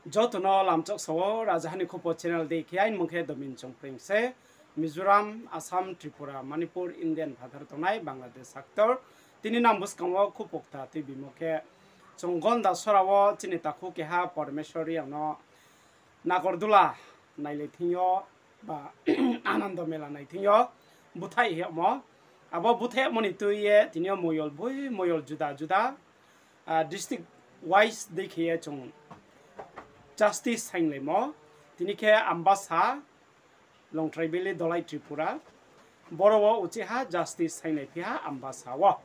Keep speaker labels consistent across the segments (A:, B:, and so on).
A: Jotono lamchok sawo rajahani khopo channel de khiain mungkhe domin chongpring se Mizoram, Assam, Tripura, Manipur, Indian bhadar tonai Bangladesh sector tini nam buskangwo khupokta ti bimokhe chonggon da sorawo chini takhu keha Parmeshwari ano Nagordula naile thingyo ba Anando Mela nai thingyo buthai hemo abo buthai moni tuye tinyo moyol boi moyol juda juda district wise dekhiye chong Justice Sainglemo, Tinike Ambasa, Long Tribili Dolai Tripura, Borowo Uchiha, Justice Sainlepia, Ambasawa.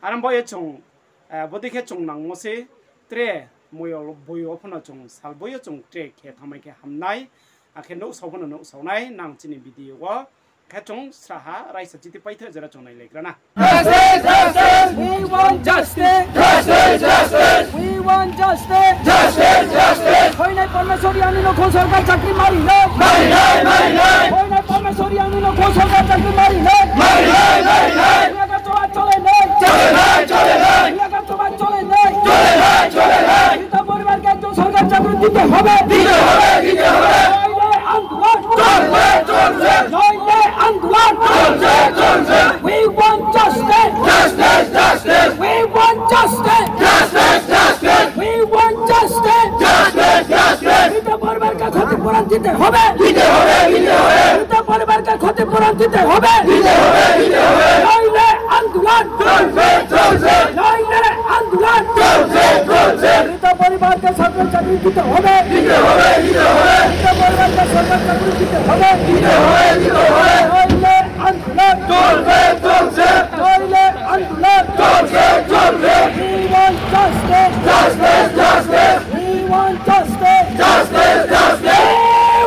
A: Aramboye Chong, Bodike Chong Nangmose, Tre, Moyo Boyo Chong, Salboyo Chong, Tre, Ketamake Hamnai, Akendo Sobono no Sonai, Namchini Bidiwa, Katong, Straha, Raisa Chiti Paita, Zerachona Legrana.
B: Justice! We want justice! Justice! Justice! We want justice! Justice! Justice! Hoinai Parmeshwari no Khosarkar chakri mari le! Mari le! Mari le! Hoinai Parmeshwari no Khosarkar chakri mari le! Mari le! Mari le! Yaga toba chole le! Chole le! Chole le! Yaga toba chole le! Chole le! Chole le! Ita poribar ke jo sarkar chakri dite hobe! Dite hobe! Dite hobe! Hoinai andolon! Cholbe! Cholbe! Hoinai andolon! Cholbe! Cholbe! We want justice! Justice! Justice! We want justice! Justice! Justice! We want justice! Justice! Justice! Ita poribar ke ক্ষতিপূরণ দিতে হবে! দিতে হবে! দিতে হবে! ita পরিবার কে ক্ষতিপূরণ দিতে হবে! দিতে হবে! দিতে হবে! নইলে আন্দোলন চলবে! চলবে! নইলে আন্দোলন চলবে! চলবে! ita পরিবার কে সরকারি চাকরি দিতে হবে! দিতে হবে! দিতে হবে! ita পরিবার কে সরকারি চাকরি দিতে হবে! দিতে হবে! দিতে হবে! নইলে আন্দোলন চলবে! চলবে! নইলে আন্দোলন চলবে! চলবে! We want justice! Justice! Justice! We want justice! Justice! Justice!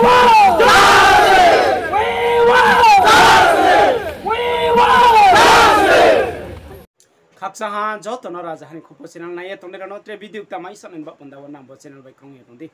B: We want justice! We want justice! We want justice!
A: Khaksaha jotono rajahani khopo channel nai tonde no tre video ta mai sanen ba punda wana bo channel bai khong ye tondi